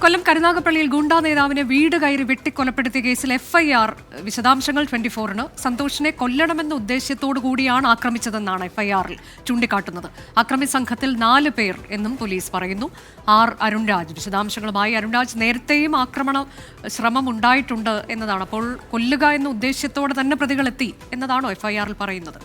കൊല്ലം കരുനാഗപ്പള്ളിയിൽ ഗുണ്ടാ നേതാവിനെ വീട് കയറി വെട്ടിക്കൊലപ്പെടുത്തിയ കേസിൽ എഫ്ഐആർ വിശദാംശങ്ങൾ 24-ന് സന്തോഷിനെ കൊല്ലണമെന്ന ഉദ്ദേശ്യത്തോടു കൂടിയാണ് ആക്രമിച്ചതെന്നാണ് എഫ്ഐആറിൽ ചൂണ്ടിക്കാട്ടുന്നത്. അക്രമി സംഘത്തിൽ 4 പേർ എന്നും പോലീസ് പറയുന്നു. അരുൺരാജ് വിശദാംശങ്ങളുമായി. അരുൺരാജ്, നേരത്തെയും ആക്രമണ ശ്രമം ഉണ്ടായിട്ടുണ്ട് എന്നതാണ്. അപ്പോൾ കൊല്ലുക എന്ന ഉദ്ദേശ്യത്തോടെ തന്നെ പ്രതികളെത്തി എന്നതാണോ എഫ്ഐആറിൽ പറയുന്നത്?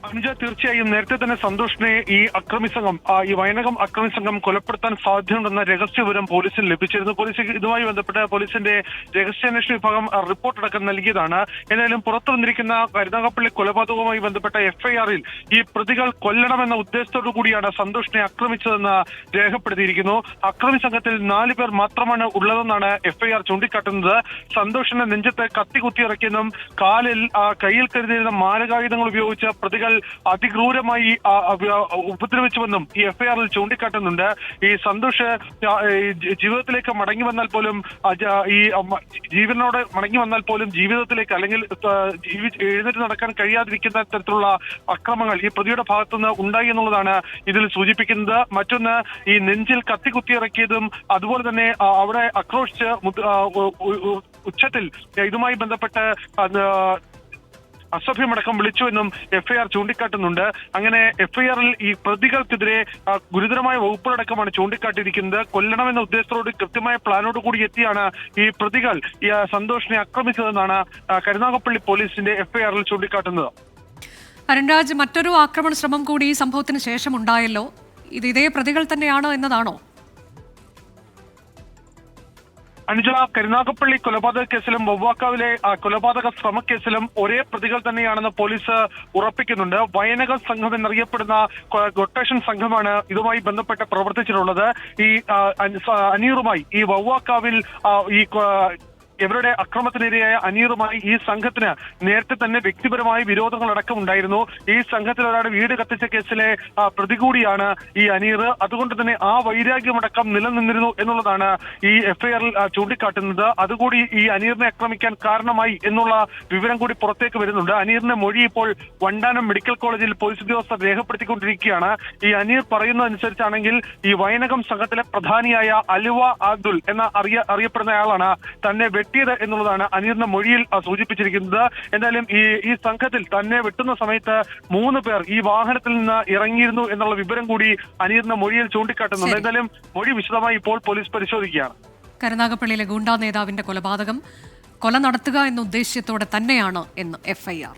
അനുജ, തീർച്ചയായും നേരത്തെ തന്നെ സന്തോഷിനെ ഈ വയനകം അക്രമി സംഘം കൊലപ്പെടുത്താൻ സാധ്യതയുണ്ടെന്ന രഹസ്യവിവരം പോലീസിന് ലഭിച്ചിരുന്നു. പോലീസ് ഇതുമായി ബന്ധപ്പെട്ട് പോലീസിന്റെ രഹസ്യാന്വേഷണ വിഭാഗം റിപ്പോർട്ടടക്കം നൽകിയതാണ്. എന്തായാലും പുറത്തു വന്നിരിക്കുന്ന കരുനാഗപ്പള്ളി കൊലപാതകവുമായി ബന്ധപ്പെട്ട എഫ്ഐആറിൽ ഈ പ്രതികൾ കൊല്ലണമെന്ന ഉദ്ദേശത്തോടു കൂടിയാണ് സന്തോഷിനെ ആക്രമിച്ചതെന്ന് രേഖപ്പെടുത്തിയിരിക്കുന്നു. അക്രമി സംഘത്തിൽ 4 പേർ മാത്രമാണ് ഉള്ളതെന്നാണ് എഫ്ഐആർ ചൂണ്ടിക്കാട്ടുന്നത്. സന്തോഷിന്റെ നെഞ്ചത്ത് കത്തി കുത്തിയിറക്കിയെന്നും കയ്യിൽ കരുതിയിരുന്ന മാരകായുധങ്ങൾ ഉപയോഗിച്ച് പ്രതികൾ അതിക്രൂരമായി ഉപദ്രവിച്ചുവെന്നും ഈ എഫ്ഐആറിൽ ചൂണ്ടിക്കാട്ടുന്നുണ്ട്. ഈ സന്തോഷ് ജീവിതത്തിലേക്ക് മടങ്ങി വന്നാൽ പോലും ജീവനോടെ മടങ്ങി വന്നാൽ പോലും ജീവിതത്തിലേക്ക് അല്ലെങ്കിൽ എഴുന്നേറ്റ് നടക്കാൻ കഴിയാതിരിക്കുന്ന തരത്തിലുള്ള അക്രമങ്ങൾ ഈ പ്രതിയുടെ ഭാഗത്തുനിന്ന് ഉണ്ടായി എന്നുള്ളതാണ് ഇതിൽ സൂചിപ്പിക്കുന്നത്. മറ്റൊന്ന്, ഈ നെഞ്ചിൽ കത്തി കുത്തിയിറക്കിയതും അതുപോലെ തന്നെ അവിടെ ആക്രോശിച്ച് ഉച്ചത്തിൽ ഇതുമായി ബന്ധപ്പെട്ട് അസഭ്യമടക്കം വിളിച്ചുവെന്നും എഫ്ഐആർ ചൂണ്ടിക്കാട്ടുന്നുണ്ട്. അങ്ങനെ എഫ്ഐആറിൽ ഈ പ്രതികൾക്കെതിരെ ഗുരുതരമായ വകുപ്പുകളടക്കമാണ് ചൂണ്ടിക്കാട്ടിയിരിക്കുന്നത്. കൊല്ലണമെന്ന ഉദ്ദേശത്തോട് കൃത്യമായ പ്ലാനോട് കൂടി എത്തിയാണ് ഈ പ്രതികൾ സന്തോഷിനെ ആക്രമിച്ചതെന്നാണ് കരുനാഗപ്പള്ളി പോലീസിന്റെ എഫ്ഐആറിൽ ചൂണ്ടിക്കാട്ടുന്നത്. അരുൺരാജ്, മറ്റൊരു ആക്രമണ ശ്രമം കൂടി ഈ സംഭവത്തിന് ശേഷം ഉണ്ടായല്ലോ. ഇതേ പ്രതികൾ തന്നെയാണോ എന്നതാണോ? അനുജ, കരുനാഗപ്പള്ളി കൊലപാതക കേസിലും വവ്വാക്കാവിലെ കൊലപാതക ശ്രമക്കേസിലും ഒരേ പ്രതികൾ തന്നെയാണെന്ന് പോലീസ് ഉറപ്പിക്കുന്നുണ്ട്. വയനക സംഘം എന്നറിയപ്പെടുന്ന കൊട്ടേഷൻ സംഘമാണ് ഇതുമായി ബന്ധപ്പെട്ട് പ്രവർത്തിച്ചിട്ടുള്ളത്. ഈ അനീറുമായി ഈ വവ്വാക്കാവിൽ ഇവരുടെ അക്രമത്തിനിരയായ അനീറുമായി ഈ സംഘത്തിന് നേരത്തെ തന്നെ വ്യക്തിപരമായ വിരോധങ്ങളടക്കം ഉണ്ടായിരുന്നു. ഈ സംഘത്തിൽ ഒരാളുടെ വീട് കത്തിച്ച കേസിലെ പ്രതി കൂടിയാണ് ഈ അനീർ. അതുകൊണ്ട് തന്നെ ആ വൈരാഗ്യമടക്കം നിലനിന്നിരുന്നു എന്നുള്ളതാണ് ഈ എഫ്ഐആറിൽ ചൂണ്ടിക്കാട്ടുന്നത്. അതുകൂടി ഈ അനീറിനെ ആക്രമിക്കാൻ കാരണമായി എന്നുള്ള വിവരം കൂടി പുറത്തേക്ക് വരുന്നുണ്ട്. അനീറിന്റെ മൊഴി ഇപ്പോൾ വണ്ടാനം മെഡിക്കൽ കോളേജിൽ പോലീസ് ഉദ്യോഗസ്ഥർ രേഖപ്പെടുത്തിക്കൊണ്ടിരിക്കുകയാണ്. ഈ അനീർ പറയുന്നതനുസരിച്ചാണെങ്കിൽ ഈ വയനകം സംഘത്തിലെ പ്രധാനിയായ അലുവ അബ്ദുൽ എന്ന അറിയപ്പെടുന്നയാളാണ് തന്നെ വെട്ടിയത് എന്നുള്ളതാണ് അനീറിന്റെ മൊഴിയിൽ സൂചിപ്പിച്ചിരിക്കുന്നത്. എന്തായാലും ഈ സംഘത്തിൽ തന്നെ വെട്ടുന്ന സമയത്ത് 3 പേർ ഈ വാഹനത്തിൽ നിന്ന് ഇറങ്ങിയിരുന്നു എന്നുള്ള വിവരം കൂടി അനീറിന്റെ മൊഴിയിൽ ചൂണ്ടിക്കാട്ടുന്നുണ്ട്. എന്തായാലും മൊഴി വിശദമായി ഇപ്പോൾ പോലീസ് പരിശോധിക്കുകയാണ്. കരുനാഗപ്പള്ളിയിലെ ഗുണ്ടാ നേതാവിന്റെ കൊല നടത്തുക എന്ന ഉദ്ദേശ്യത്തോടെ തന്നെയാണ് എന്ന് എഫ്ഐആർ.